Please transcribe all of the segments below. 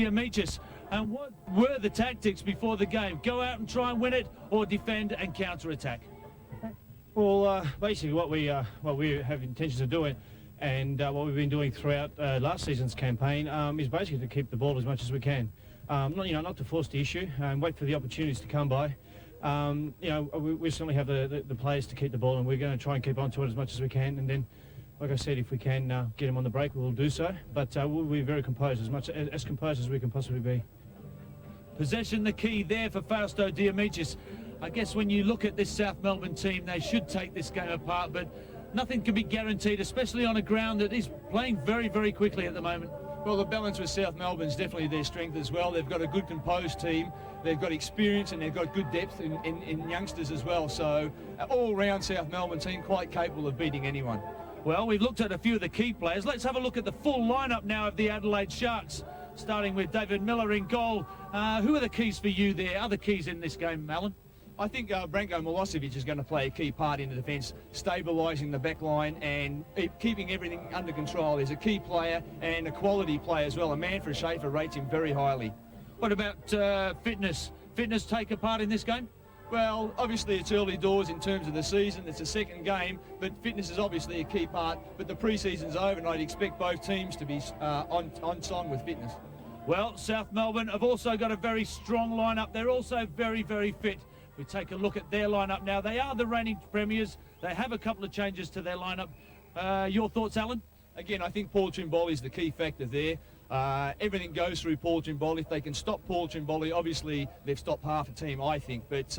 Diamichis. And what were the tactics before the game? Go out and try and win it, or defend and counter-attack? Well, basically what we have intentions of doing, and what we've been doing throughout last season's campaign, is basically to keep the ball as much as we can. Not to force the issue and wait for the opportunities to come by. We certainly have the players to keep the ball, and we're going to try and keep on to it as much as we can. And then, like I said, if we can get them on the break, we'll do so. But we'll be very composed, as composed as we can possibly be. Possession the key there for Fausto Diamichis. I guess when you look at this South Melbourne team, they should take this game apart, but nothing can be guaranteed, especially on a ground that is playing very, very quickly at the moment. Well, the balance with South Melbourne is definitely their strength as well. They've got a good composed team, they've got experience, and they've got good depth in youngsters as well. So all-round South Melbourne team quite capable of beating anyone. Well, we've looked at a few of the key players. Let's have a look at the full lineup now of the Adelaide Sharks, starting with David Miller in goal. Who are the keys for you there? Other keys in this game, Alan? I think Branko Milosevic is going to play a key part in the defence, stabilising the back line and keeping everything under control. He's a key player and a quality player as well. Manfred Schaefer rates him very highly. What about fitness? Fitness take a part in this game? Well, obviously it's early doors in terms of the season. It's a second game, but fitness is obviously a key part. But the pre-season's over, and I'd expect both teams to be on song with fitness. Well, South Melbourne have also got a very strong lineup. They're also very, very fit. We take a look at their lineup now. They are the reigning premiers. They have a couple of changes to their lineup. Your thoughts, Alan? Again, I think Paul Trimboli is the key factor there. Everything goes through Paul Trimboli. If they can stop Paul Trimboli, obviously they've stopped half a team, I think. But,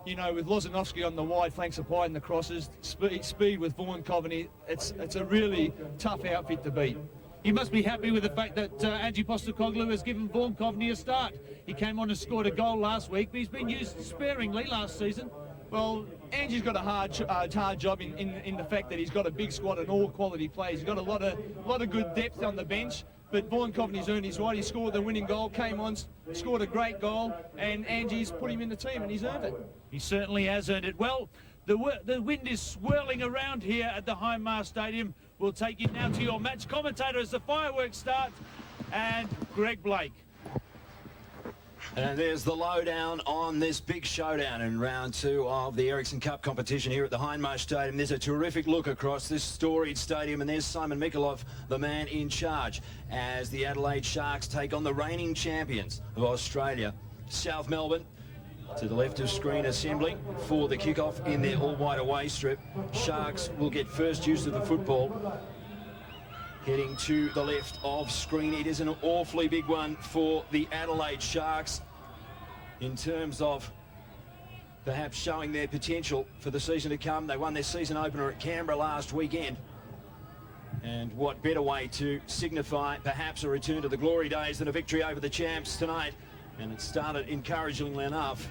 with Lozanovsky on the wide flank supplying the crosses, speed with Vaughan Coveney, it's a really tough outfit to beat. You must be happy with the fact that Angie Postecoglou has given Vaughan Coveney a start. He came on and scored a goal last week, but he's been used sparingly last season. Well, Angie's got a hard job in the fact that he's got a big squad and all quality players. He's got a lot of good depth on the bench, but Vaughan Coveney's earned his right. He scored the winning goal, came on, scored a great goal, and Angie's put him in the team, and he's earned it. He certainly has earned it. Well, the wind is swirling around here at the Hindmarsh Stadium. We'll take you now to your match commentator as the fireworks start, and Greg Blake. And there's the lowdown on this big showdown in round 2 of the Ericsson Cup competition here at the Hindmarsh Stadium. There's a terrific look across this storied stadium, and there's Simon Mikulov, the man in charge, as the Adelaide Sharks take on the reigning champions of Australia, South Melbourne. To the left of screen assembly for the kickoff in their all-white away strip. Sharks will get first use of the football. Heading to the left of screen, it is an awfully big one for the Adelaide Sharks in terms of perhaps showing their potential for the season to come. They won their season opener at Canberra last weekend. And what better way to signify perhaps a return to the glory days than a victory over the champs tonight. And it started encouragingly enough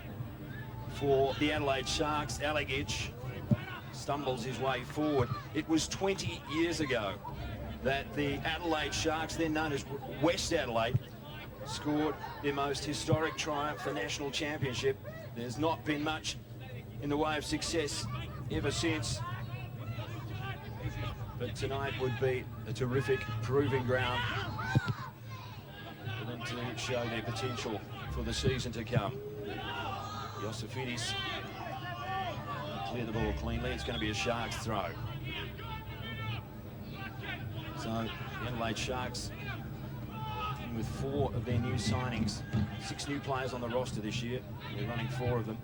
for the Adelaide Sharks. Alagic stumbles his way forward. It was 20 years ago that the Adelaide Sharks, then known as West Adelaide, scored their most historic triumph for national championship. There's not been much in the way of success ever since. But tonight would be a terrific proving ground for them to show their potential for the season to come. Iosifidis clear the ball cleanly. It's going to be a Sharks throw. So the Adelaide Sharks with 4 of their new signings. 6 new players on the roster this year. They're running 4 of them.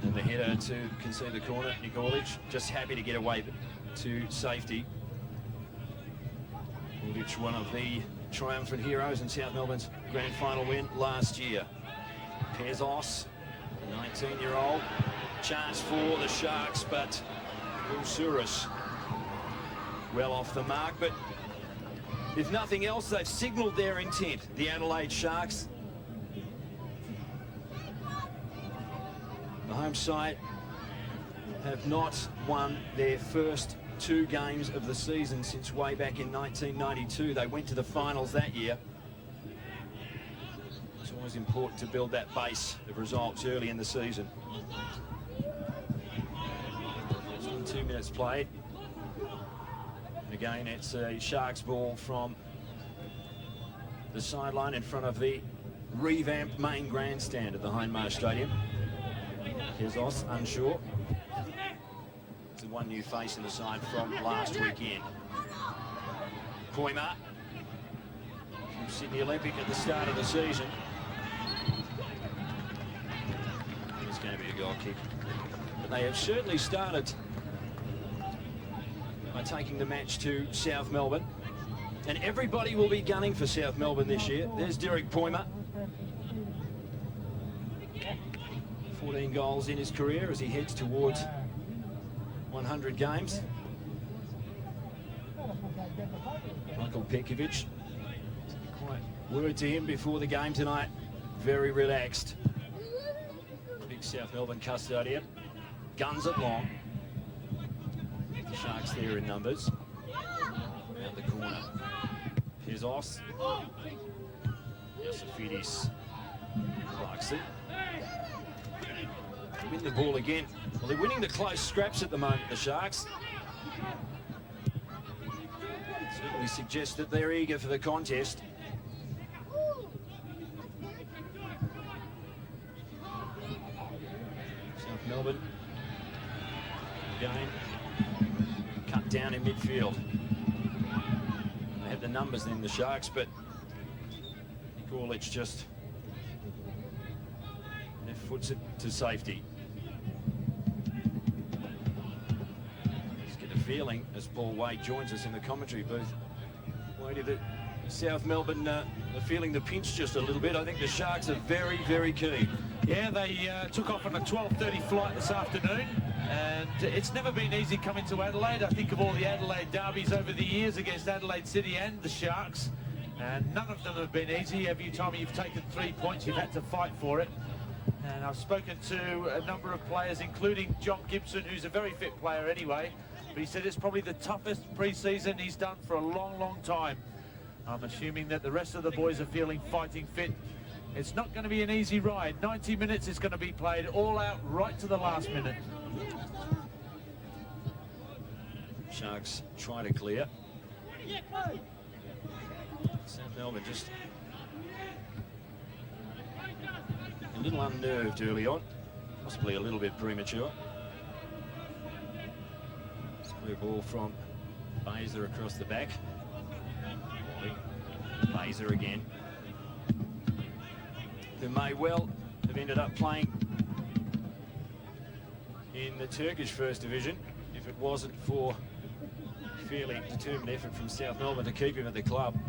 And the header to concede the corner, Nikolic, just happy to get away to safety. Nikolic, one of the triumphant heroes in South Melbourne's grand final win last year. Pezos, the 19-year-old, chance for the Sharks, but Ulsuris well off the mark. But if nothing else, they've signalled their intent, the Adelaide Sharks. The home side have not won their first 2 games of the season since way back in 1992. They went to the finals that year. It's always important to build that base of results early in the season. 2 minutes played. And again, it's a Sharks ball from the sideline in front of the revamped main grandstand at the Hindmarsh Stadium. Here's Oss, unsure. It's the one new face in the side from last weekend. Koima from Sydney Olympic at the start of the season. It's going to be a goal kick. But they have certainly started by taking the match to South Melbourne. And everybody will be gunning for South Melbourne this year. There's Derek Poima. 14 goals in his career as he heads towards 100 games. Michael Pekovic, quite word to him before the game tonight. Very relaxed. Big South Melbourne custodian. Guns it long. The Sharks there in numbers. Around the corner. Here's Oss. Yosifidis likes it. Win the ball again. Well, they're winning the close scraps at the moment, the Sharks. Certainly suggests that they're eager for the contest. South Melbourne again cut down in midfield. They have the numbers in the Sharks, but Gorlich just left foots it to safety. Just get a feeling as Paul Wade joins us in the commentary booth. Wadey, that South Melbourne are feeling the pinch just a little bit. I think the Sharks are very, very keen. Yeah, they took off on a 12:30 flight this afternoon, and it's never been easy coming to Adelaide. I think of all the Adelaide derbies over the years against Adelaide City and the Sharks, and none of them have been easy. Every time you've taken 3 points, you've had to fight for it. And I've spoken to a number of players, including John Gibson, who's a very fit player anyway, but he said it's probably the toughest pre-season he's done for a long, long time. I'm assuming that the rest of the boys are feeling fighting fit. It's not going to be an easy ride. 90 minutes is going to be played all out right to the last minute. Sharks try to clear. South Melbourne just a little unnerved early on, possibly a little bit premature. It's a clear ball from Baiser across the back. Baiser again, who may well have ended up playing in the Turkish First Division if it wasn't for fairly determined effort from South Melbourne to keep him at the club.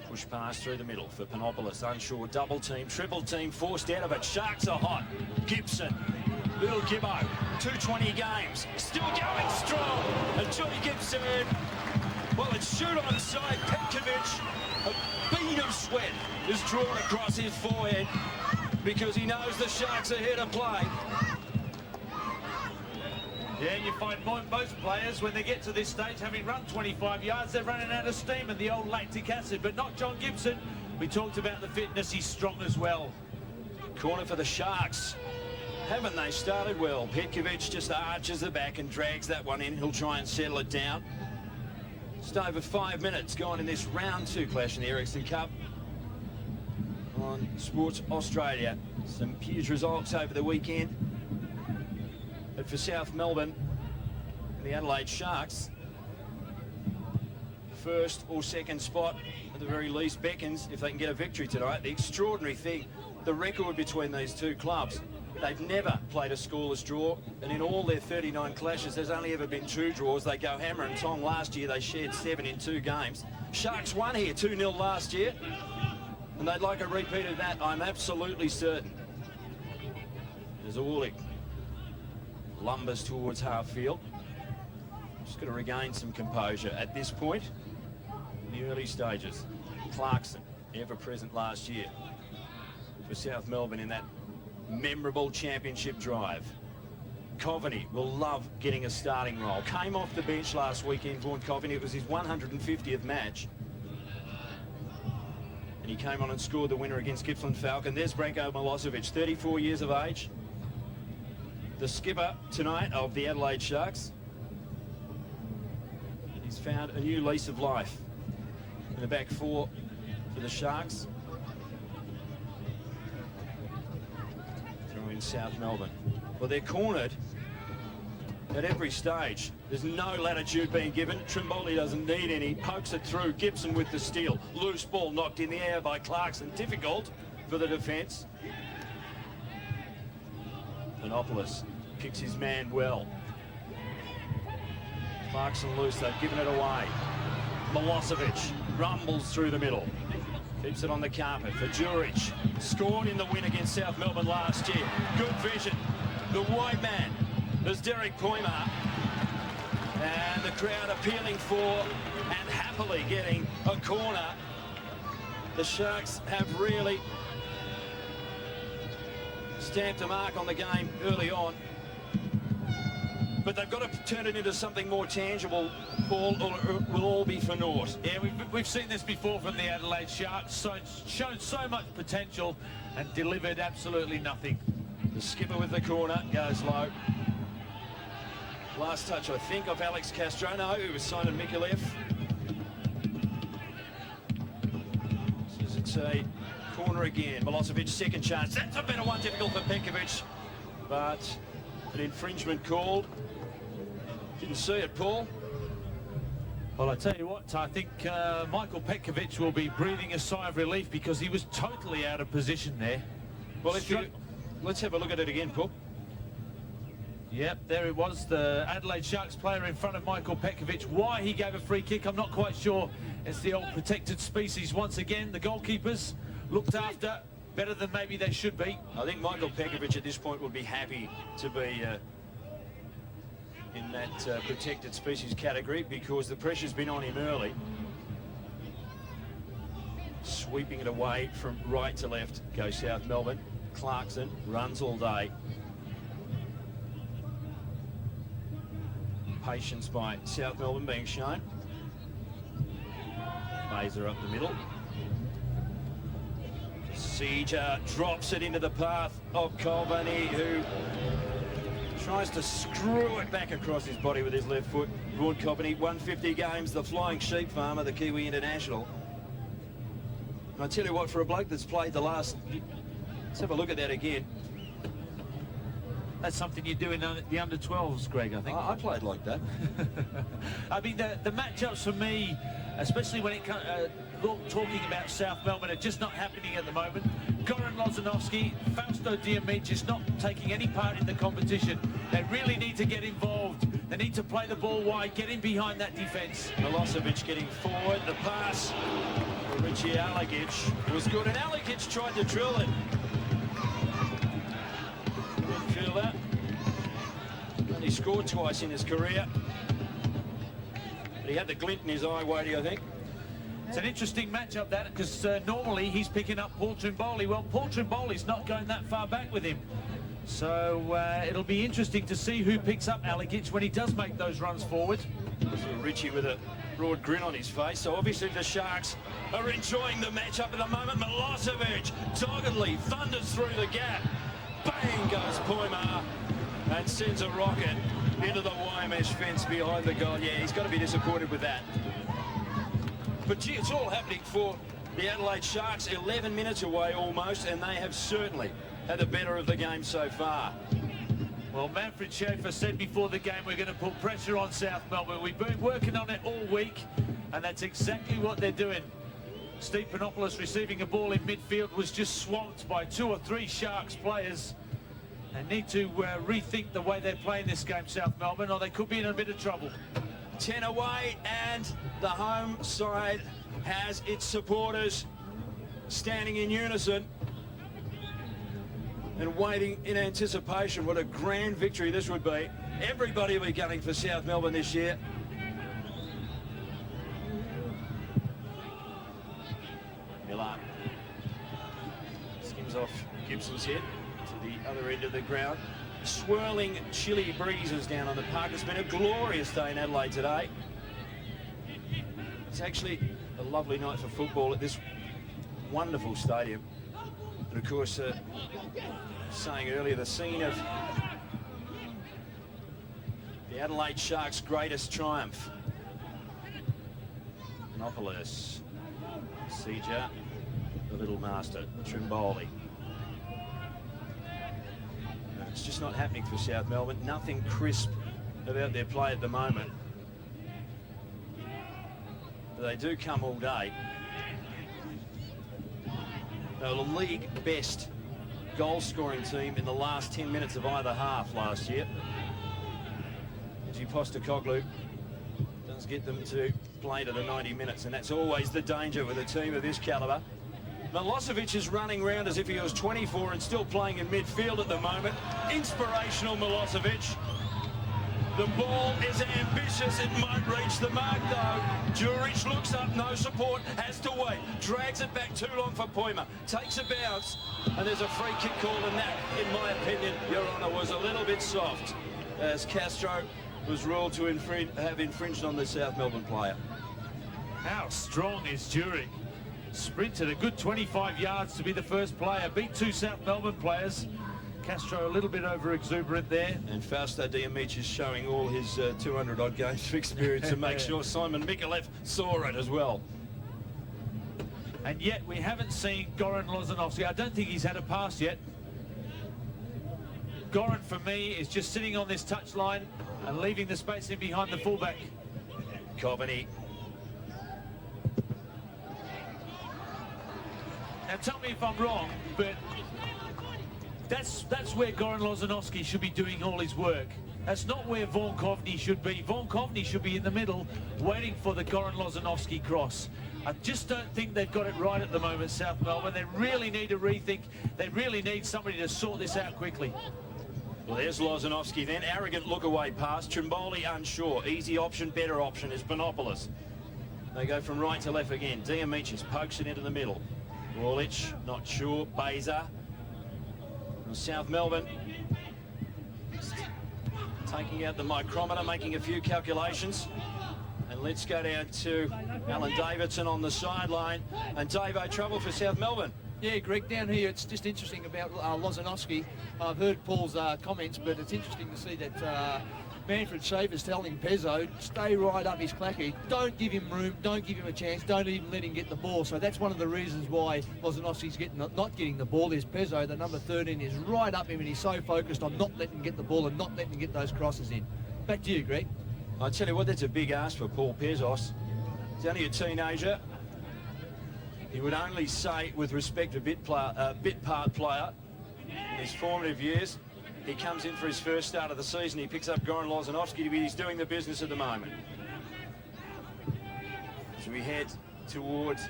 Push pass through the middle for Panopoulos, unsure, double team, triple team, forced out of it. Sharks are hot. Gibson, little Gibbo, 220 games, still going strong. And Johnny Gibson, well, it's shoot on side. Petkovic, a bead of sweat is drawn across his forehead because he knows the Sharks are here to play. Yeah, you find most players, when they get to this stage, having run 25 yards, they're running out of steam and the old lactic acid, but not John Gibson. We talked about the fitness, he's strong as well. Corner for the Sharks. Haven't they started well? Petkovic just arches the back and drags that one in. He'll try and settle it down. Just over 5 minutes gone in this round 2 clash in the Ericsson Cup on Sports Australia. Some huge results over the weekend. But for South Melbourne, the Adelaide Sharks, first or second spot at the very least beckons if they can get a victory tonight. The extraordinary thing, the record between these two clubs, they've never played a scoreless draw, and in all their 39 clashes, there's only ever been 2 draws. They go hammer and tong. Last year, they shared 7 in 2 games. Sharks won here 2-0 last year, and they'd like a repeat of that, I'm absolutely certain. There's Orlick. Lumbers towards half field. Just got to regain some composure at this point in the early stages. Clarkson, ever present last year for South Melbourne in that memorable championship drive. Coveney will love getting a starting role. Came off the bench last weekend, Vaughan Coveney. It was his 150th match. And he came on and scored the winner against Gippsland Falcon. There's Branko Milosevic, 34 years of age. The skipper tonight of the Adelaide Sharks. His found a new lease of life in the back four for the Sharks. Through in South Melbourne. Well, they're cornered at every stage. There's no latitude being given. Trimboli doesn't need any. Pokes it through. Gibson with the steal. Loose ball knocked in the air by Clarkson. Difficult for the defence. Panopoulos picks his man well. Clarkson loose. They've given it away. Milosevic rumbles through the middle. Keeps it on the carpet for Juric. Scored in the win against South Melbourne last year. Good vision. The white man is Derek Poima. And the crowd appealing for and happily getting a corner. The Sharks have really stamped a mark on the game early on. But they've got to turn it into something more tangible, Paul, or it will all be for naught. Yeah, we've seen this before from the Adelaide Sharks. Shown so much potential and delivered absolutely nothing. The skipper with the corner goes low. Last touch, I think, of Alex Castro. No, it was Simon Mikulev. It's a corner again. Milosevic, second chance. That's a better one, difficult for Pekovic. But an infringement called. Didn't see it, Paul. Well, I tell you what, I think Michael Petkovic will be breathing a sigh of relief because he was totally out of position there. Well, let's have a look at it again, Paul. Yep, there it was, the Adelaide Sharks player in front of Michael Petkovic. Why he gave a free kick, I'm not quite sure. It's the old protected species once again. The goalkeepers looked after better than maybe they should be. I think Michael Petkovic at this point would be happy to be in that protected species category because the pressure's been on him early. Sweeping it away from right to left goes South Melbourne. Clarkson runs all day. Patience by South Melbourne being shown. Mazer up the middle. Seeger drops it into the path of Colbany, who tries to screw it back across his body with his left foot. Vaughan Colbany, 150 games, the flying sheep farmer, the Kiwi international. And I tell you what, for a bloke that's played the last... Let's have a look at that again. That's something you do in the under-12s, Greg, I think. I played like that. I mean, the matchups for me, especially when it comes talking about South Melbourne, are just not happening at the moment. Goran Lozanovski, Fausto Diamicis not taking any part in the competition. They really need to get involved. They need to play the ball wide, get in behind that defence. Milosevic getting forward. The pass for Richie Alagic was good, and Alagic tried to drill it. Didn't feel that. Only scored twice in his career. But he had the glint in his eye, Wadey, I think. It's an interesting matchup, that, because normally he's picking up Paul Trimboli. Well, Paul Trimboli's not going that far back with him. So it'll be interesting to see who picks up Alagic when he does make those runs forward. Richie with a broad grin on his face. So obviously the Sharks are enjoying the matchup at the moment. Milosevic doggedly thunders through the gap. Bang goes Poima and sends a rocket into the wire mesh fence behind the goal. Yeah, he's got to be disappointed with that. But gee, it's all happening for the Adelaide Sharks. 11 minutes away almost, and they have certainly had the better of the game so far. Well, Manfred Schaefer said before the game we're going to put pressure on South Melbourne. We've been working on it all week, and that's exactly what they're doing. Steve Panopoulos receiving a ball in midfield was just swamped by 2 or 3 Sharks players. They need to rethink the way they're playing this game, South Melbourne, or they could be in a bit of trouble. 10 away, and the home side has its supporters standing in unison and waiting in anticipation. What a grand victory this would be. Everybody will be gunning for South Melbourne this year. Miller skims off Gibson's head to the other end of the ground. Swirling chilly breezes down on the park. It's been a glorious day in Adelaide today. It's actually a lovely night for football at this wonderful stadium. And of course, saying earlier, the scene of the Adelaide Sharks' greatest triumph. Monopolis. Seja, the little master, Trimboli. It's just not happening for South Melbourne. Nothing crisp about their play at the moment. But they do come all day. They were the league best goal-scoring team in the last 10 minutes of either half last year. Postacoglu does get them to play to the 90 minutes, and that's always the danger with a team of this calibre. Milosevic is running around as if he was 24 and still playing in midfield at the moment. Inspirational Milosevic. The ball is ambitious, it might reach the mark though. Juric looks up, no support, has to wait. Drags it back too long for Poima. Takes a bounce, and there's a free kick call, and that, in my opinion, Your Honour, was a little bit soft as Castro was ruled to have infringed on the South Melbourne player. How strong is Juric? Sprinted a good 25 yards to be the first player. Beat 2 South Melbourne players. Castro a little bit over-exuberant there. And Fausto Diamich is showing all his 200-odd games of experience to make sure Simon Mikulev saw it as well. And yet we haven't seen Goran Lozanovski. I don't think he's had a pass yet. Goran, for me, is just sitting on this touchline and leaving the space in behind the fullback. Coveney. Now tell me if I'm wrong, but that's where Goran Lozanovski should be doing all his work. That's not where Vaughan Coveney should be. Vaughan Coveney should be in the middle, waiting for the Goran Lozanovski cross. I just don't think they've got it right at the moment, South Melbourne. They really need to rethink. They really need somebody to sort this out quickly. Well, there's Lozanovski then. Arrogant look-away pass. Trimboli unsure. Easy option, better option is Panopoulos. They go from right to left again. Diamicius pokes it into the middle. Orlich, not sure. Beza. South Melbourne taking out the micrometer, making a few calculations. And let's go down to Alan Davidson on the sideline. And Davo, trouble for South Melbourne. Yeah, Greg, down here it's just interesting about Lozanovski. I've heard Paul's comments, but it's interesting to see that Manfred Schaefer's telling Pezzo, stay right up his clacky. Don't give him room, don't give him a chance, don't even let him get the ball. So that's one of the reasons why Lozanovski's not getting the ball. Is Pezzo, the number 13, is right up him, and he's so focused on not letting him get the ball and not letting him get those crosses in. Back to you, Greg. I tell you what, that's a big ask for Paul Pezos. He's only a teenager. He would only say, with respect to bit part player, in his formative years, he comes in for his first start of the season. He picks up Goran Lozanovski. He's doing the business at the moment. So we head towards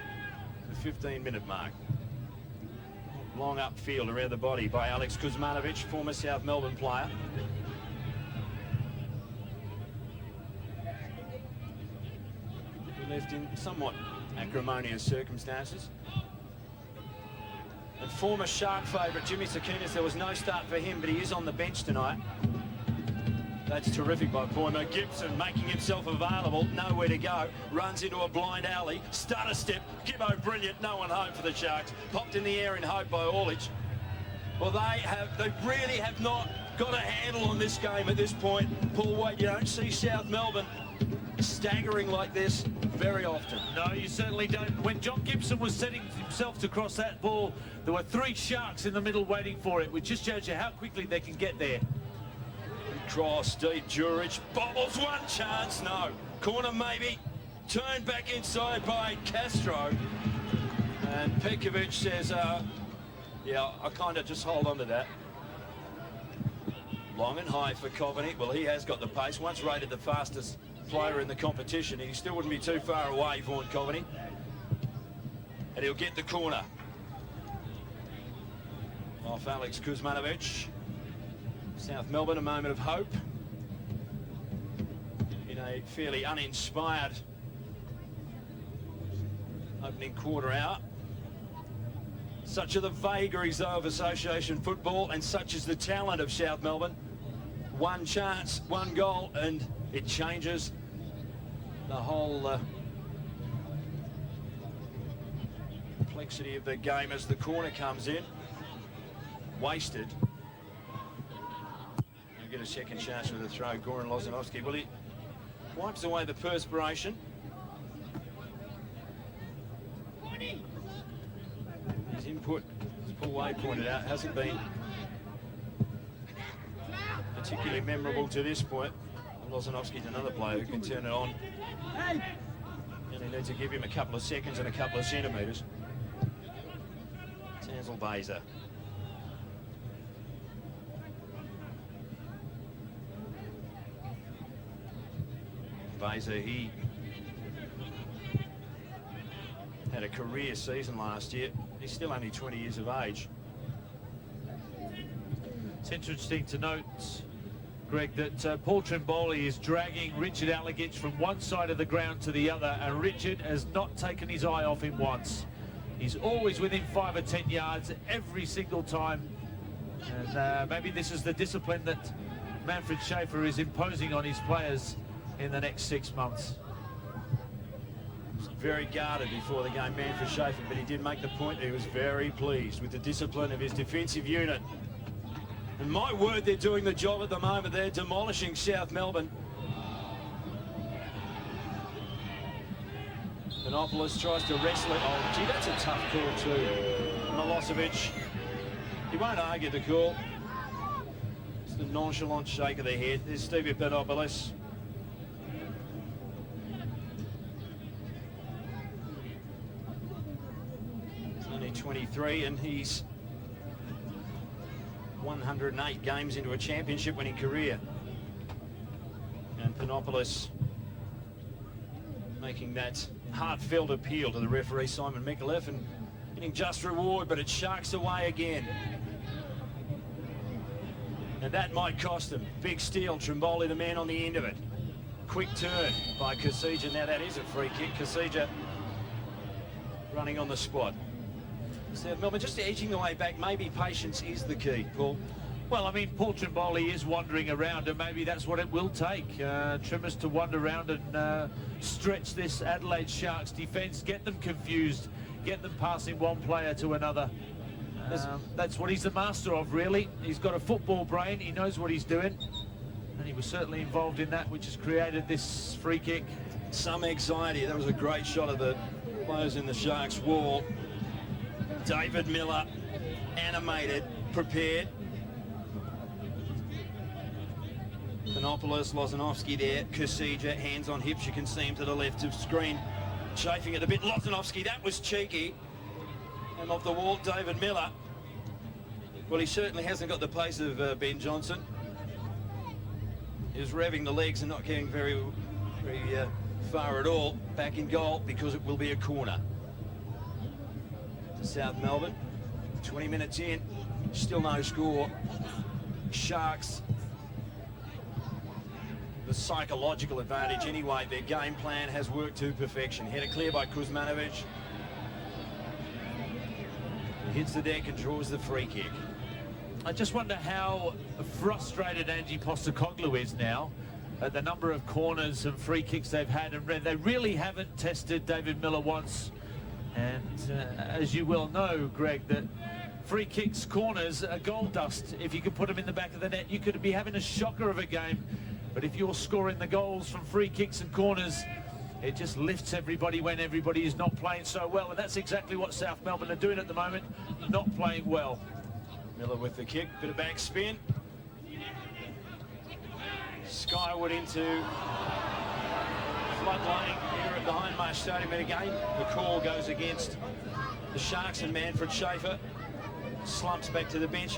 the 15-minute mark. Long upfield around the body by Alex Kuzmanovic, former South Melbourne player. Left in somewhat acrimonious circumstances. And former Shark favourite Jimmy Sakinis, there was no start for him, but he is on the bench tonight. That's terrific by Poima. Gibson making himself available, nowhere to go. Runs into a blind alley, stutter step. Gibbo brilliant, no one home for the Sharks. Popped in the air in hope by Orlich. Well, they really have not got a handle on this game at this point. Paul Wade, you don't see South Melbourne staggering like this very often. No, you certainly don't. When John Gibson was setting himself to cross that ball, there were 3 Sharks in the middle waiting for it, which just shows you how quickly they can get there. Cross deep, Juric bobbles, one chance, no. Corner maybe, turned back inside by Castro. And Pekovic says, yeah, I kind of just hold on to that. Long and high for Coveney. Well, he has got the pace, once rated the fastest player in the competition. He still wouldn't be too far away, Vaughan Coveney. And he'll get the corner off Alex Kuzmanovic. South Melbourne, a moment of hope in a fairly uninspired opening quarter hour. Such are the vagaries, though, of association football, and such is the talent of South Melbourne. One chance, one goal, and it changes the whole complexity of the game as the corner comes in. Wasted. He'll get a second chance with a throw, Goran Lozanovski. Well, he wipes away the perspiration. put, as Paul Wade pointed out, hasn't been particularly memorable to this point. Lozanovsky's another player who can turn it on. And he needs to give him a couple of seconds and a couple of centimetres. Tanzel Baser. Baser, he had a career season last year. He's still only 20 years of age. It's interesting to note, Greg, that Paul Trimboli is dragging Richard Allegich from one side of the ground to the other, and Richard has not taken his eye off him once. He's always within 5 or 10 yards every single time. And maybe this is the discipline that Manfred Schaefer is imposing on his players in the next 6 months. Very guarded before the game, Manfred Schaefer, but he did make the point he was very pleased with the discipline of his defensive unit. And my word, they're doing the job at the moment. They're demolishing South Melbourne. Panopoulos tries to wrestle it. Oh, gee, that's a tough call too. Milosevic, he won't argue the call. It's the nonchalant shake of the head. There's Stevie Panopoulos. He's only 23 and he's 108 games into a championship-winning career. And Panopoulos making that heartfelt appeal to the referee, Simon Mikulev, and getting just reward, but it sharks away again. And that might cost them. Big steal, Trimboli, the man on the end of it. Quick turn by Kasija. Now that is a free kick. Kasija running on the spot. South Melbourne just edging the way back. Maybe patience is the key, Paul. Well, I mean, Paul Trimboli is wandering around, and maybe that's what it will take. Trimmers to wander around and stretch this Adelaide Sharks defence, get them confused, get them passing one player to another. That's what he's the master of, really. He's got a football brain, he knows what he's doing, and he was certainly involved in that, which has created this free kick. Some anxiety. That was a great shot of the players in the Sharks' wall. David Miller, animated, prepared. Panopoulos, Lozanovsky there, Kasija, hands on hips, you can see him to the left of screen, chafing it a bit. Lozanovsky, that was cheeky. And off the wall, David Miller. Well, he certainly hasn't got the pace of Ben Johnson. He was revving the legs and not getting very far at all. Back in goal because it will be a corner. To South Melbourne, 20 minutes in, still no score. Sharks, the psychological advantage anyway. Their game plan has worked to perfection. Headed clear by Kuzmanovic. Hits the deck and draws the free kick. I just wonder how frustrated Ange Postecoglou is now at the number of corners and free kicks they've had, and they really haven't tested David Miller once. And as you well know, Greg, that free kicks, corners are gold dust. If you could put them in the back of the net, you could be having a shocker of a game. But if you're scoring the goals from free kicks and corners, it just lifts everybody when everybody is not playing so well. And that's exactly what South Melbourne are doing at the moment, not playing well. Miller with the kick, bit of back spin. Skyward into flood lane here at the Hindmarsh Stadium. And again, the call goes against the Sharks, and Manfred Schaefer slumps back to the bench.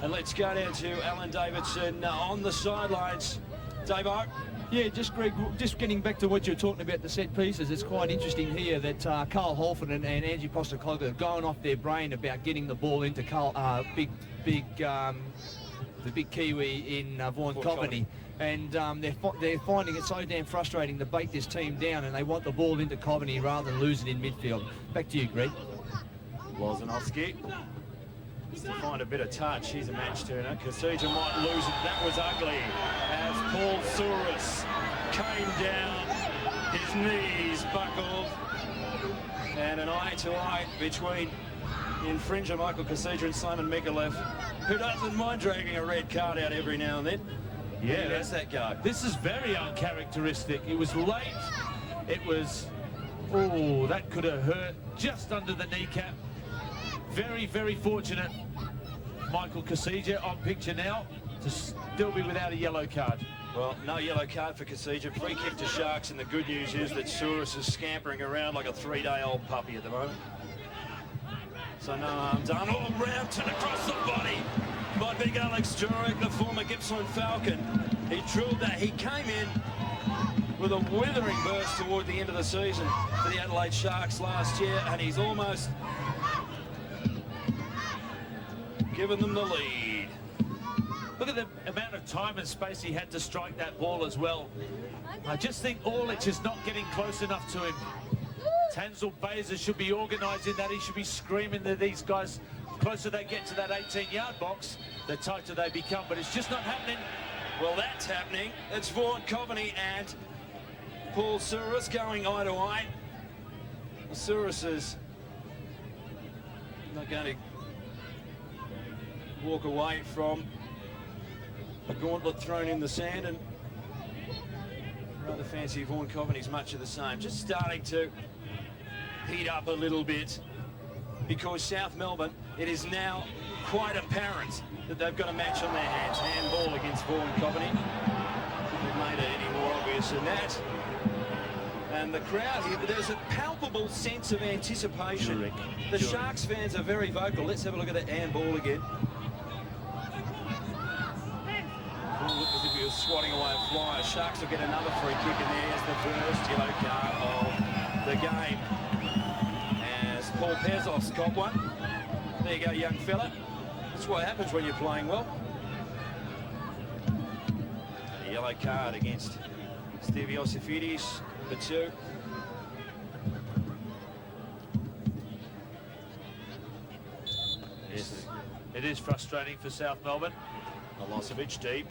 And let's go down to Alan Davidson on the sidelines. Davo. Yeah, just Greg, just getting back to what you're talking about, the set pieces, it's quite interesting here that Carl Holford and Ange Postecoglou are going off their brain about getting the ball into the big Kiwi in Vaughan Coveney. And they're finding it so damn frustrating to bait this team down, and they want the ball into Coveney rather than lose it in midfield. Back to you, Greg. Lozanovsky to find a bit of touch. He's a match turner. Kasija might lose it. That was ugly as Paul Souris came down. His knees buckled. And an eye-to-eye between the infringer Michael Kasija and Simon Mikulev, who doesn't mind dragging a red card out every now and then. Yeah, that's that go. This is very uncharacteristic. It was late. It was Oh, that could have hurt just under the kneecap. Very, very fortunate, Michael Kasija on picture now, to still be without a yellow card. Well, no yellow card for Kasija. Free kick to Sharks, and the good news is that Souris is scampering around like a 3-day-old puppy at the moment. So no harm done. All round and across the body by big Alex Jurek, the former Gippsland Falcon. He drilled that. He came in with a withering burst toward the end of the season for the Adelaide Sharks last year, and he's almost given them the lead. Look at the amount of time and space he had to strike that ball as well. I just think Orlich is not getting close enough to him. Tanzel Beza should be organising that. He should be screaming that these guys, the closer they get to that 18-yard box, the tighter they become. But it's just not happening. Well, that's happening. It's Vaughan Coveney and Paul Souris going eye to eye. Souris is not going to walk away from a gauntlet thrown in the sand, and rather fancy Vaughan Coveney's much of the same. Just starting to heat up a little bit, because South Melbourne, it is now quite apparent that they've got a match on their hands. Handball against Vaughan Coveney. They've made it any more obvious than that. And the crowd here, there's a palpable sense of anticipation. The Sharks fans are very vocal. Let's have a look at that handball again. Looked as if he was swatting away a flyer. Sharks will get another free kick, and there's the first yellow card of the game, as Paul Pezov's got one. There you go, young fella. That's what happens when you're playing well. A yellow card against Stevie Osifidis, number 2. Yes, it is frustrating for South Melbourne. Milosevic deep.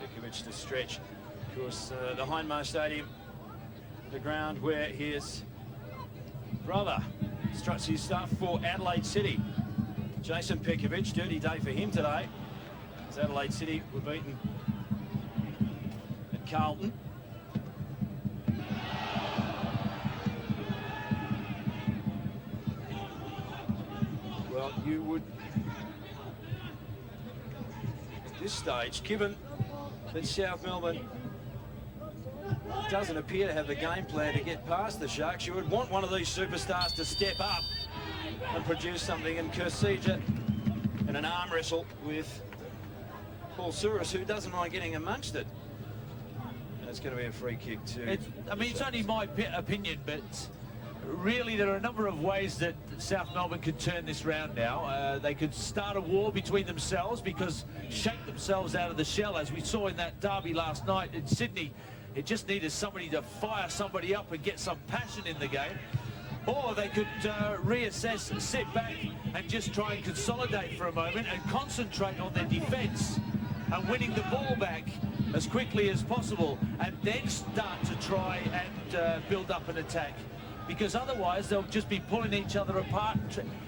Pekovic to stretch. Of course, the hindmost stadium, the ground where his brother struts his stuff for Adelaide City. Jason Pekovic, dirty day for him today, as Adelaide City were beaten at Carlton. Well, you would, at this stage, given that South Melbourne doesn't appear to have the game plan to get past the Sharks, you would want one of these superstars to step up and produce something. And Kasija in an arm wrestle with Paul Souris, who doesn't mind getting amongst it. And it's going to be a free kick too. I mean, it's only my opinion, but really there are a number of ways that South Melbourne could turn this round now. They could start a war between themselves, because shake themselves out of the shell, as we saw in that derby last night in Sydney. It just needed somebody to fire somebody up and get some passion in the game. Or they could reassess, sit back and just try and consolidate for a moment and concentrate on their defence and winning the ball back as quickly as possible, and then start to try and build up an attack. Because otherwise they'll just be pulling each other apart.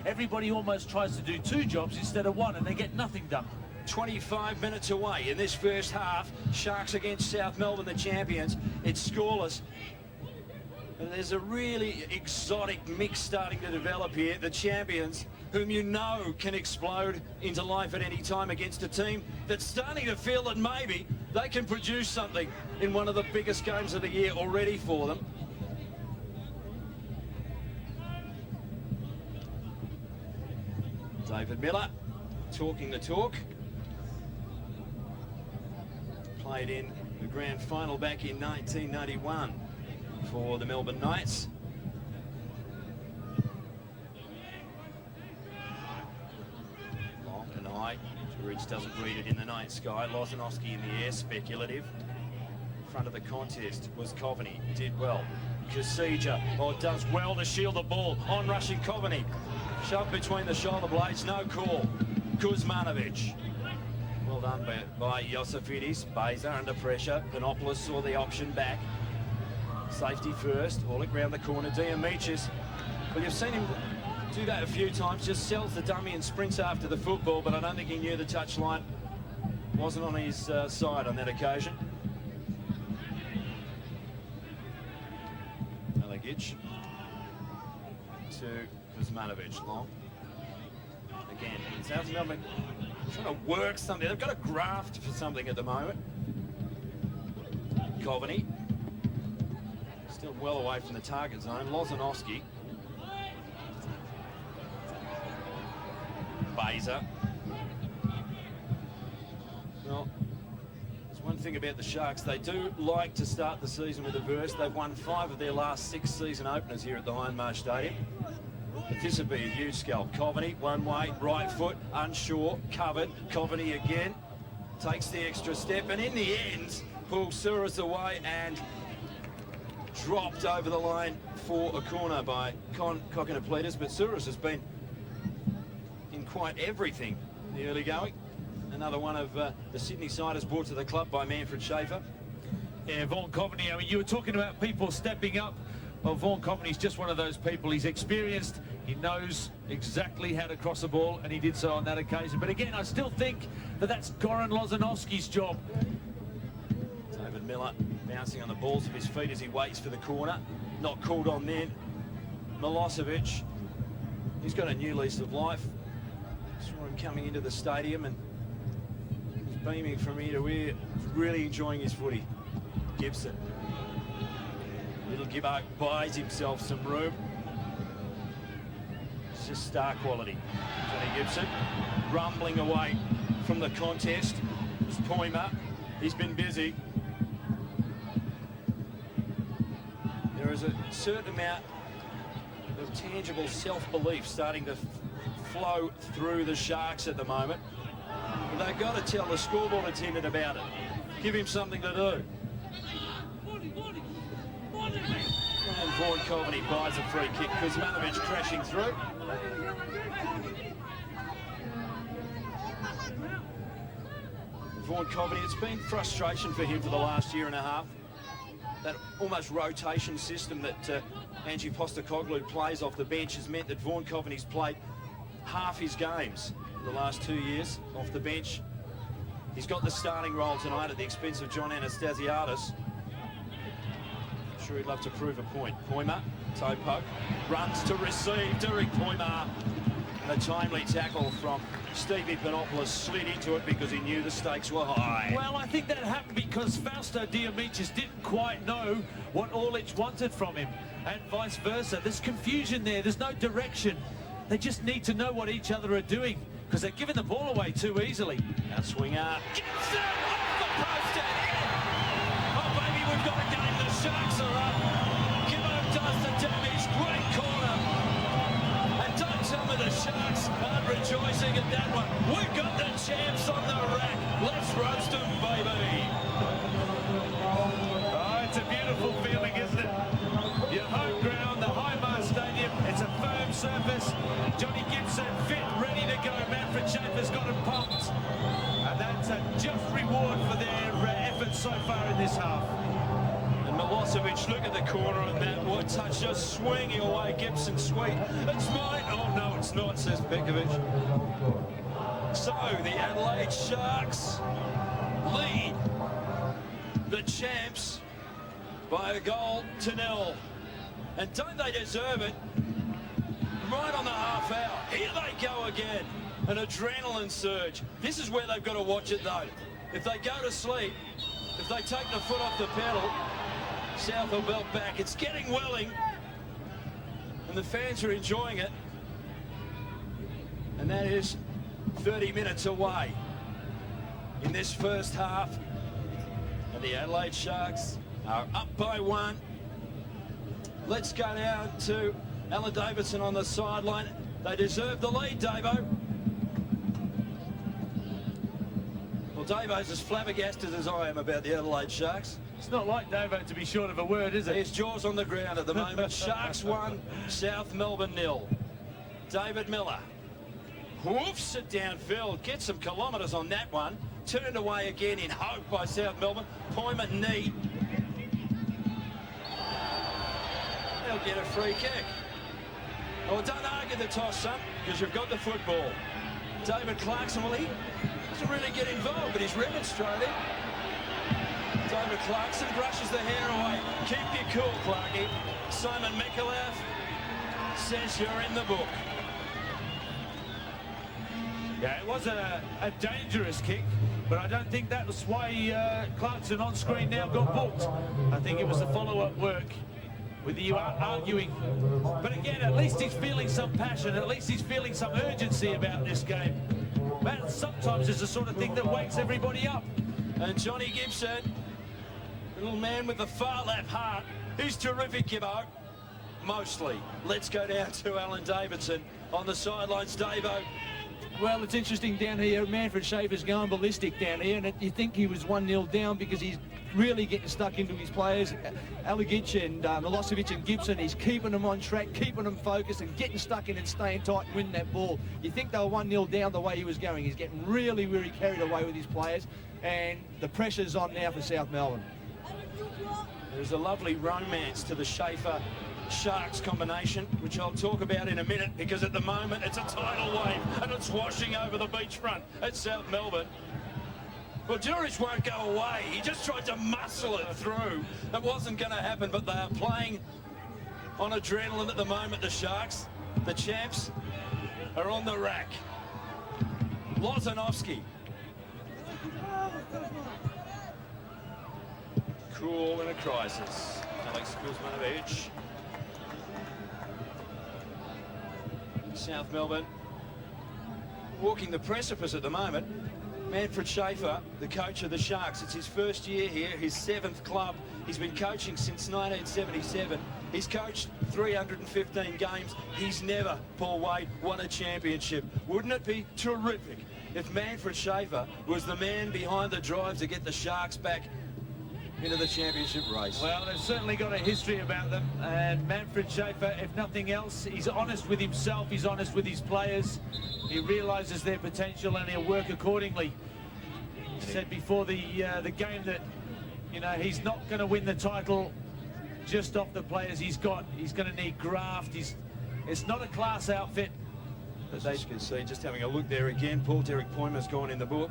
Everybody almost tries to do 2 jobs instead of 1, and they get nothing done. 25 minutes away in this first half. Sharks against South Melbourne, the champions. It's scoreless. And there's a really exotic mix starting to develop here. The champions, whom you know can explode into life at any time, against a team that's starting to feel that maybe they can produce something in one of the biggest games of the year already for them. David Miller talking the talk. Played in the grand final back in 1991 for the Melbourne Knights. Long and high. George doesn't read it in the night sky. Lozanovsky in the air, speculative. Front of the contest was Coveney. Did well. Kasija does well to shield the ball. On rushing Coveney. Shoved between the shoulder blades. No call. Kuzmanovic. Well done by Josifidis. Beza under pressure. Panopoulos saw the option back. Safety first. All around the corner. Diamicis. Well, you've seen him do that a few times. Just sells the dummy and sprints after the football, but I don't think he knew the touchline wasn't on his side on that occasion. Alagic to Kuzmanovic. Long. Again, South Melbourne trying to work something. They've got a graft for something at the moment. Coveney. Still well away from the target zone. Lozanovsky. Baiser. Well, there's one thing about the Sharks. They do like to start the season with a burst. They've won 5 of their last 6 season openers here at the Hindmarsh Stadium. But this would be a huge scalp. Coveney, one way, right foot, unsure, covered. Coveney again, takes the extra step, and in the end, pulls Souris away and dropped over the line for a corner by Kokkinopoulos. But Souris has been in quite everything in the early going. Another one of the Sydney siders brought to the club by Manfred Schaefer. Yeah, Vaughan Coveney, I mean, you were talking about people stepping up. Well, Vaughan Coveney's just one of those people. He's experienced, he knows exactly how to cross the ball, and he did so on that occasion. But again, I still think that that's Goran Lozanovsky's job. David Miller bouncing on the balls of his feet as he waits for the corner. Not called on then. Milosevic, he's got a new lease of life. Saw him coming into the stadium and he's beaming from ear to ear. He's really enjoying his footy. Gibson. Little Gibbo buys himself some room. It's just star quality. Johnny Gibson rumbling away from the contest. It's Poima. He's been busy. There is a certain amount of tangible self-belief starting to flow through the Sharks at the moment. But they've got to tell the scoreboard attendant about it. Give him something to do. And Vaughan Coveney buys a free kick. Kuzmanovic crashing through. Vaughan Coveney, it's been frustration for him for the last year and a half. That almost rotation system that Ange Postecoglou plays off the bench has meant that Vaughan Coveney's played half his games in the last 2 years off the bench. He's got the starting role tonight at the expense of John Anastasiadis. I'm sure he'd love to prove a point. Poima, toe poke, runs to receive. Derek Poima. And a timely tackle from Stevie Panopoulos slid into it because he knew the stakes were high. Well, I think that happened because Fausto Diamicis didn't quite know what Orlich wanted from him, and vice versa. There's confusion there. There's no direction. They just need to know what each other are doing because they're giving the ball away too easily. Outswinger. Gibson off the post and in. Oh, baby, we've got a game. The Sharks are up. Gibbo does the damage. Great corner. And don't tell me the Sharks aren't rejoicing at that one. We've got the champs on the rack. Let's roast them, baby. Oh, it's a beautiful feeling, isn't it? Your home ground, the Hindmarsh Stadium. It's a firm surface. Johnny Gibson fit, ready to go. Manfred Schaefer's got him pumped. And that's a just reward for their efforts so far in this half. And Milosevic, look at the corner of that. What touch, just swinging away. Gibson sweet. It's mine. Oh, no, it's not, says Pekovic. So, the Adelaide Sharks lead the champs by a goal to nil. And don't they deserve it? Right on the half hour. Here they go again. An adrenaline surge. This is where they've got to watch it, though. If they go to sleep, if they take the foot off the pedal, South will belt back. It's getting welling. And the fans are enjoying it. And that is 30 minutes away in this first half. And the Adelaide Sharks are up by 1. Let's go now to Alan Davidson on the sideline. They deserve the lead, Davo. Well, Davo's as flabbergasted as I am about the Adelaide Sharks. It's not like Davo to be short of a word, is it? His jaws on the ground at the moment. Sharks 1, South Melbourne 0. David Miller hoofs it downfield, gets some kilometres on that one. Turned away again in hope by South Melbourne. Poima knee. They'll get a free kick. Oh, don't argue the toss, son, because you've got the football. David Clarkson, well, he doesn't really get involved, but he's remonstrating. David Clarkson brushes the hair away. Keep your cool, Clarkie. Simon Mikalev says you're in the book. Yeah, it was a dangerous kick, but I don't think that was why Clarkson on screen now got booked. I think it was the follow-up work with the arguing. But again, at least he's feeling some passion. At least he's feeling some urgency about this game. That sometimes is the sort of thing that wakes everybody up. And Johnny Gibson, little man with the far left heart, he's terrific, Gibbo. Mostly. Let's go down to Alan Davidson on the sidelines. Davo. Well, it's interesting down here. Manfred Schaefer's going ballistic down here, and you think he was 1-0 down because he's really getting stuck into his players. Aligic and Milosevic and Gibson, he's keeping them on track, keeping them focused and getting stuck in and staying tight and winning that ball. You think they were 1-0 down the way he was going. He's getting really, really carried away with his players, and the pressure's on now for South Melbourne. There's a lovely romance to the Schaefer-Sharks combination, which I'll talk about in a minute, because at the moment it's a tidal wave and it's washing over the beachfront at South Melbourne. Well, Jurich won't go away. He just tried to muscle it through. It wasn't going to happen, but they are playing on adrenaline at the moment, the Sharks. The champs are on the rack. Lozanovsky. Cool in a crisis. Alex Kuzmanovic. South Melbourne walking the precipice at the moment. Manfred Schaefer, the coach of the Sharks. It's his first year here, his 7th club. He's been coaching since 1977. He's coached 315 games. He's never, Paul Wade, won a championship. Wouldn't it be terrific if Manfred Schaefer was the man behind the drive to get the Sharks back into the championship race? Well, they've certainly got a history about them, and Manfred Schaefer, if nothing else, he's honest with himself, he's honest with his players. He realises their potential and he'll work accordingly. He said before the game that, you know, he's not going to win the title just off the players he's got. He's going to need graft. It's not a class outfit. As you can see, just having a look there again, Paul Derek Poymer's gone in the book,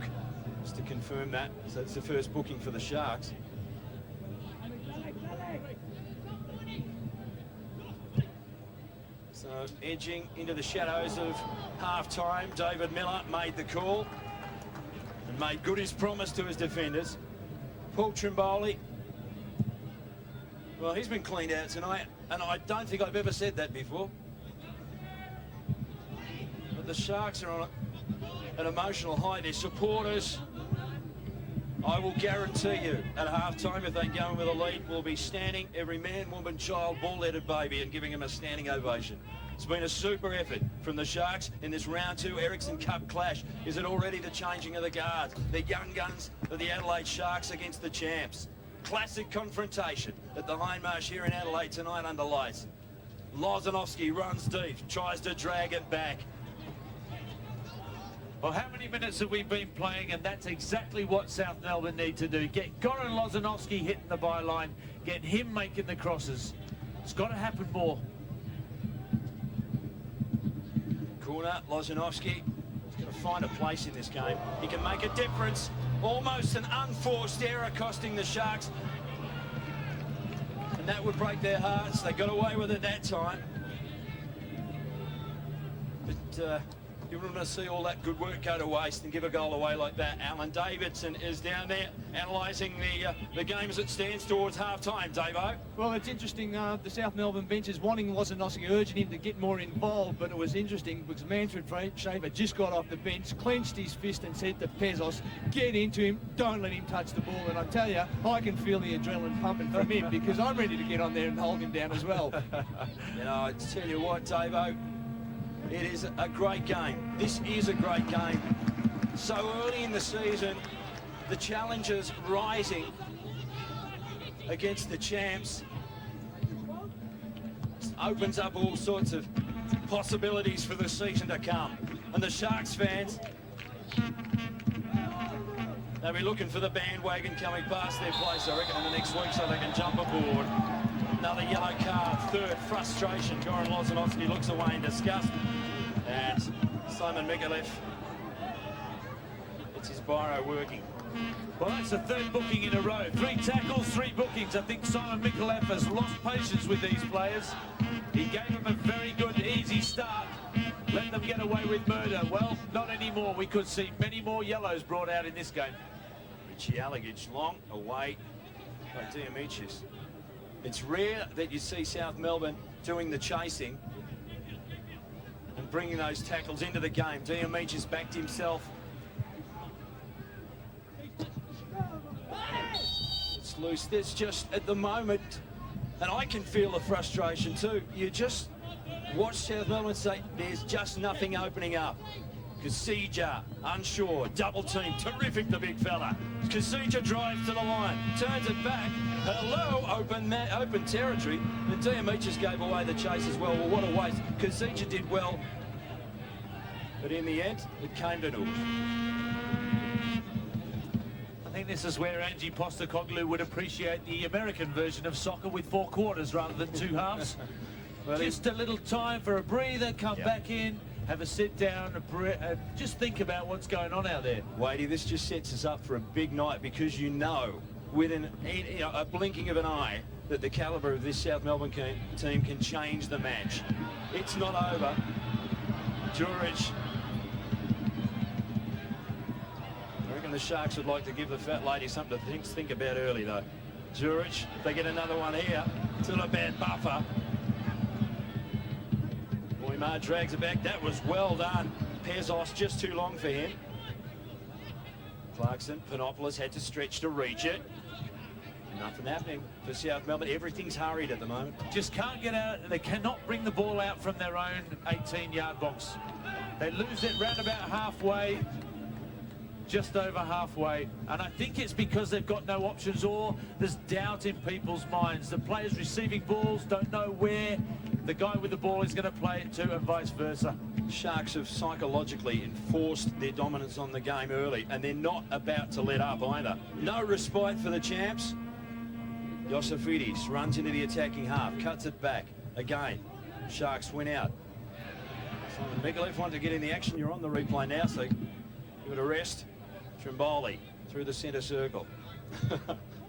just to confirm that. So it's the first booking for the Sharks. So edging into the shadows of half-time, David Miller made the call and made good his promise to his defenders. Paul Trimboli, well, he's been cleaned out tonight, and I don't think I've ever said that before. But the Sharks are on an emotional high. Their supporters, I will guarantee you, at half-time, if they go in with a lead, will be standing, every man, woman, child, ball-headed baby, and giving him a standing ovation. It's been a super effort from the Sharks in this round 2 Ericsson Cup clash. Is it already the changing of the guards? The young guns of the Adelaide Sharks against the champs. Classic confrontation at the Hindmarsh here in Adelaide tonight under lights. Lozanovsky runs deep, tries to drag it back. Well, how many minutes have we been playing? And that's exactly what South Melbourne need to do. Get Goran Lozanovsky hitting the byline, get him making the crosses. It's got to happen more. Corner, Lozanovsky. He's got to find a place in this game. He can make a difference. Almost an unforced error costing the Sharks. And that would break their hearts. They got away with it that time. But you wouldn't want to see all that good work go to waste and give a goal away like that. Alan Davidson is down there analysing the game as it stands towards half-time. Davo? Well, it's interesting. The South Melbourne bench is wanting Lozanovsky, urging him to get more involved, but it was interesting because Manfred Schaefer just got off the bench, clenched his fist and said to Pezos, get into him, don't let him touch the ball. And I tell you, I can feel the adrenaline pumping from him because I'm ready to get on there and hold him down as well. You know, I tell you what, Davo, it is a great game. This is a great game. So early in the season, the challengers rising against the champs opens up all sorts of possibilities for the season to come. And the Sharks fans, they'll be looking for the bandwagon coming past their place, I reckon, in the next week so they can jump aboard. Another yellow card, third frustration. Goran Lozanovsky looks away in disgust. And Simon Mikulev, it's his biro working. Well, that's the third booking in a row. 3 tackles, 3 bookings. I think Simon Micallef has lost patience with these players. He gave them a very good, easy start. Let them get away with murder. Well, not anymore. We could see many more yellows brought out in this game. Richie Allegage long away by Diamicis. It's rare that you see South Melbourne doing the chasing and bringing those tackles into the game. Diamicis backed himself. It's loose. There's just, at the moment, and I can feel the frustration too, you just watch South Melbourne say, there's just nothing opening up. Kasija, unsure, double team, terrific the big fella. Kasija drives to the line, turns it back. Hello, open territory. And Diamicis gave away the chase as well. Well, what a waste. Kasija did well, but in the end, it came to naught. I think this is where Angie Postecoglou would appreciate the American version of soccer with 4 quarters rather than 2 halves. Well, just a little time for a breather, come back in, have a sit down, just think about what's going on out there. Wadey, this just sets us up for a big night, because you know, within a blinking of an eye, that the calibre of this South Melbourne team can change the match. It's not over. Jurich. I reckon the Sharks would like to give the fat lady something to think about early, though. Jurich, if they get another one here, it's not a bad buffer. Boymar drags it back. That was well done. Pezos just too long for him. Clarkson, Panopoulos had to stretch to reach it. Nothing happening for South Melbourne. Everything's hurried at the moment. Just can't get out. They cannot bring the ball out from their own 18-yard box. They lose it round about halfway, just over halfway. And I think it's because they've got no options, or there's doubt in people's minds. The players receiving balls don't know where the guy with the ball is going to play it to, and vice versa. Sharks have psychologically enforced their dominance on the game early, and they're not about to let up either. No respite for the champs. Yosifidis runs into the attacking half, cuts it back. Again, Sharks win out. Simon Micallef wanted to get in the action. You're on the replay now, so give it a rest. Trimboli through the centre circle.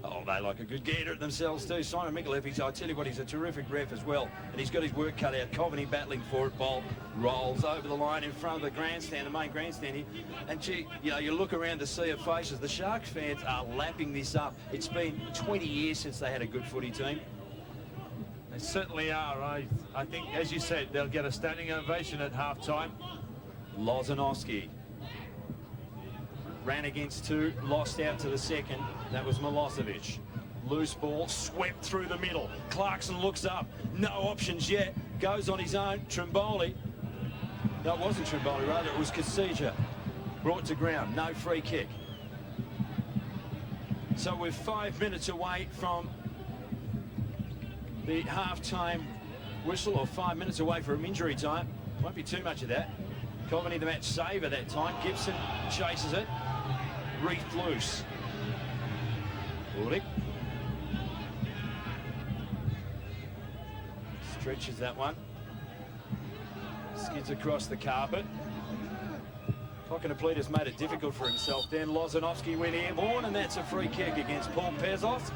Oh, they like a good gator at themselves too. Simon Micallef, I tell you what, he's a terrific ref as well. And he's got his work cut out. Coveney battling for it. Ball rolls over the line in front of the grandstand, the main grandstand here. And gee, you know, you look around to see of faces. The Sharks fans are lapping this up. It's been 20 years since they had a good footy team. They certainly are. I think, as you said, they'll get a standing ovation at half-time. Lozanovsky ran against 2, lost out to the second. That was Milosevic. Loose ball, swept through the middle. Clarkson looks up, no options yet. Goes on his own. Trimboli. No, it wasn't Trimboli, rather it was Kasija. Brought to ground, no free kick. So we're 5 minutes away from the half-time whistle, or 5 minutes away from injury time. Won't be too much of that. Coveney the match saver that time. Gibson chases it. Reefed loose. Burdick stretches that one. Skids across the carpet. Kokonopoulos made it difficult for himself. Then Lozanovsky went airborne, and that's a free kick against Paul Pezos.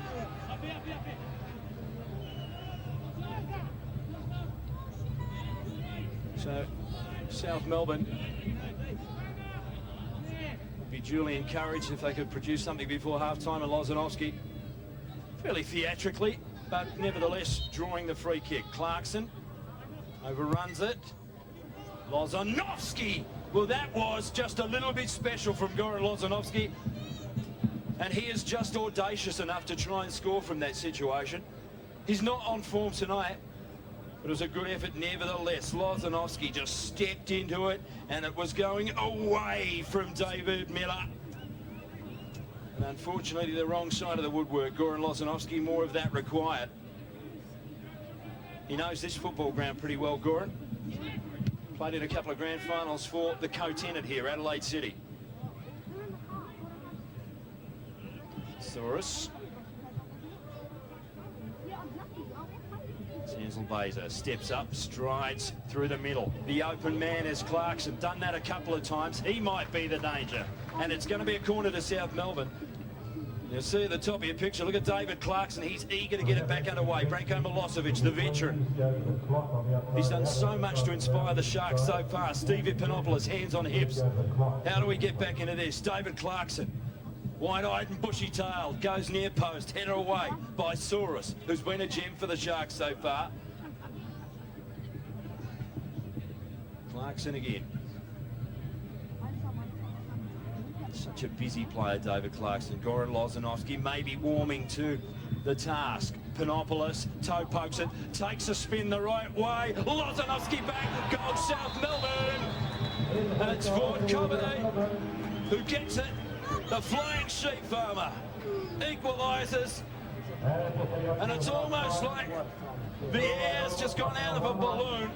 So South Melbourne would be duly encouraged if they could produce something before half-time, and Lozanovsky fairly theatrically, but nevertheless drawing the free kick. Clarkson overruns it. Lozanovsky! Well, that was just a little bit special from Goran Lozanovsky, and he is just audacious enough to try and score from that situation. He's not on form tonight, but it was a good effort nevertheless. Lozanovsky just stepped into it, and it was going away from David Miller. And unfortunately, the wrong side of the woodwork. Goran Lozanovsky, more of that required. He knows this football ground pretty well, Goran. Played in a couple of grand finals for the co-tenant here, Adelaide City. Saurus. Sends Baiser steps up, strides through the middle. The open man is Clarkson. Done that a couple of times. He might be the danger. And it's going to be a corner to South Melbourne. You'll see at the top of your picture, look at David Clarkson. He's eager to get it back underway. Branko Milosevic, the veteran. He's done so much to inspire the Sharks so far. Stevie Panopoulos, hands on hips. How do we get back into this? David Clarkson, wide-eyed and bushy-tailed, goes near post, header away by Saurus, who's been a gem for the Sharks so far. Clarkson again. Such a busy player, David Clarkson. Goran Lozanovski maybe warming to the task. Panopoulos, toe pokes it, takes a spin the right way. Lozanovski back, goal South Melbourne. And it's Vaughn Coveney who gets it. The flying sheep farmer equalises. And it's almost like the air's just gone out of a balloon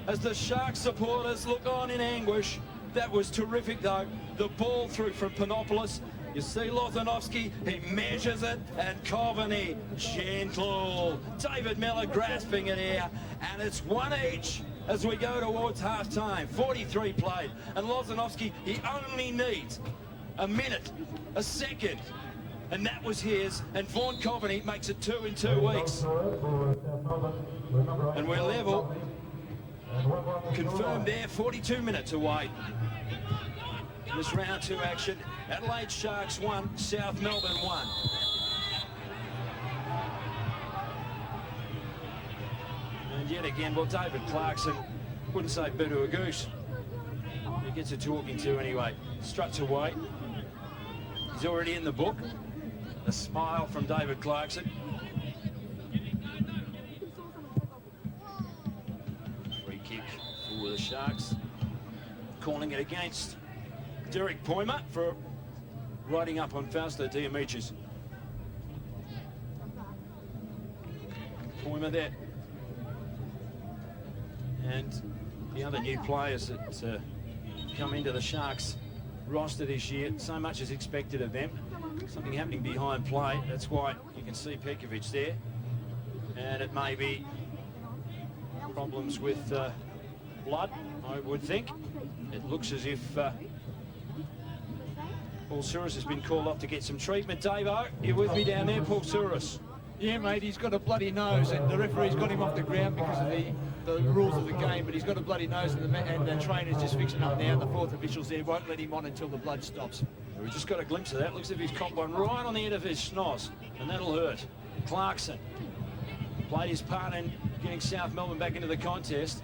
as the Sharks supporters look on in anguish. That was terrific though. The ball through from Panopoulos. You see Lozanovski, he measures it, and Coveney, gentle. David Miller grasping it here, and it's one each as we go towards half-time. 43 played, and Lozanovski, he only needs a minute, a second, and that was his, and Vaughn Coveney makes it 2 in 2 weeks. And we're level. Confirmed there, 42 minutes away. This round 2 action. Adelaide Sharks 1, South Melbourne 1. And yet again, well, David Clarkson wouldn't say boo to a goose. He gets a talking to anyway. Struts away. He's already in the book. A smile from David Clarkson. Free kick for the Sharks. Calling it against Derek Poimer for riding up on Fausto Diamicis. Poimer there. And the other new players that come into the Sharks roster this year, so much is expected of them. Something happening behind play. That's why you can see Pekovic there. And it may be problems with blood, I would think. It looks as if Paul Souris has been called off to get some treatment. Davo, you with me down there, Paul Souris? Yeah, mate, he's got a bloody nose, and the referee's got him off the ground because of the rules of the game, but he's got a bloody nose, and the trainer's just fixing up now. The fourth officials there won't let him on until the blood stops. We just got a glimpse of that. Looks as if he's copped one right on the end of his schnoz, and that'll hurt. Clarkson played his part in getting South Melbourne back into the contest.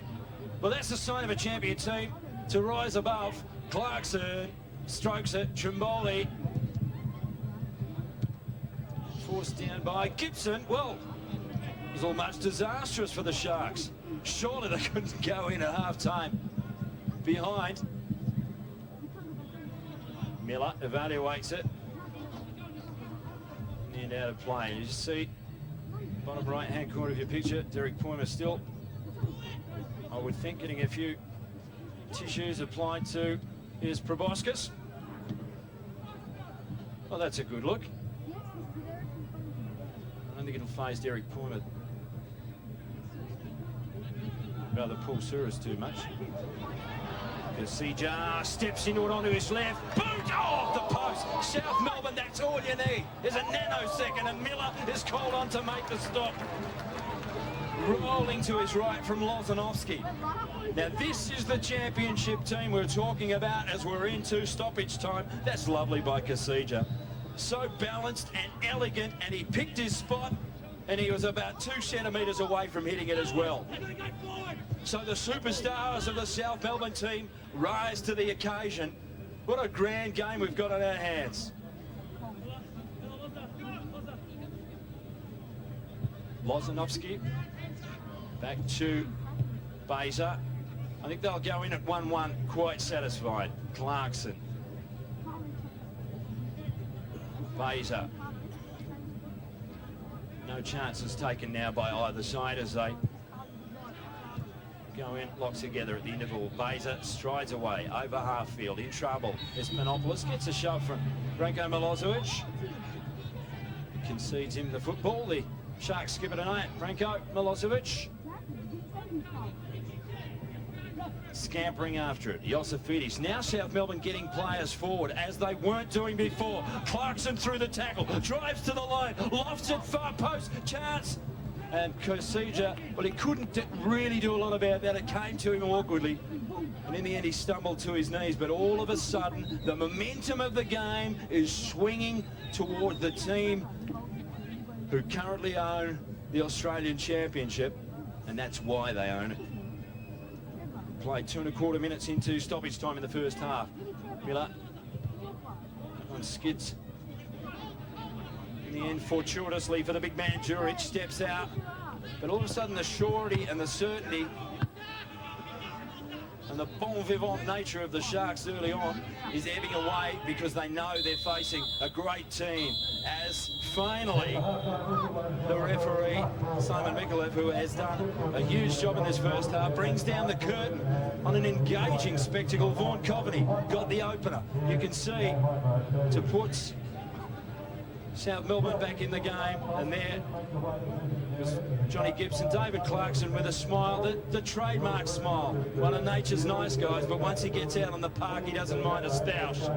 Well, that's the sign of a champion team to rise above. Clarkson strokes it. Trimboli forced down by Gibson. Well, it was almost disastrous for the Sharks. Surely they couldn't go in at half-time behind. Miller evaluates it. And out of play. You see, bottom right-hand corner of your picture, Derek Poimer still, I would think, getting a few tissues applied to his proboscis. Well, that's a good look. I don't think it'll faze Derek Poimer, rather Paul Souris too much. Sejar steps into it onto his left. Boot! Oh, off the post. South Melbourne, that's all you need. There's a nanosecond, and Miller is called on to make the stop. Rolling to his right from Lozanovski. Now, this is the championship team we're talking about as we're into stoppage time. That's lovely by Kasija. So balanced and elegant, and he picked his spot, and he was about 2 centimetres away from hitting it as well. So the superstars of the South Melbourne team rise to the occasion. What a grand game we've got on our hands. Lozanovski back to Baiser. I think they'll go in at 1-1 quite satisfied. Clarkson. Baiser. No chances taken now by either side as they go in, locks together at the interval. Baiser strides away over half field, in trouble. As Panopoulos gets a shove from Branko Milosevic. Concedes him the football. The Sharks skip it tonight. Branko Milosevic. scampering after it. Iosifidis. Now South Melbourne getting players forward as they weren't doing before. Clarkson through the tackle, drives to the line, lofts it far post, chance. And Kosija, well, he couldn't really do a lot about that. It came to him awkwardly. And in the end, he stumbled to his knees. But all of a sudden, the momentum of the game is swinging toward the team who currently own the Australian Championship. And that's why they own it. Played 2.25 minutes into stoppage time in the first half. Miller on skids. In the end, fortuitously for the big man, Juric steps out. But all of a sudden, the surety and the certainty and the bon vivant nature of the Sharks early on is ebbing away because they know they're facing a great team. As finally, the referee, Simon Mikulev, who has done a huge job in this first half, brings down the curtain on an engaging spectacle. Vaughan Coveney got the opener. You can see to put South Melbourne back in the game, and there was Johnny Gibson, David Clarkson with a smile, the trademark smile. One of nature's nice guys, but once he gets out on the park, he doesn't mind a stoush.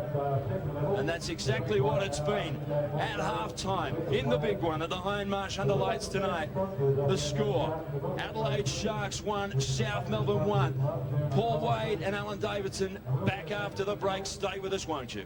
And that's exactly what it's been at half-time in the big one at the Hindmarsh Underlights tonight. The score, Adelaide Sharks 1, South Melbourne 1. Paul Wade and Alan Davidson back after the break. Stay with us, won't you?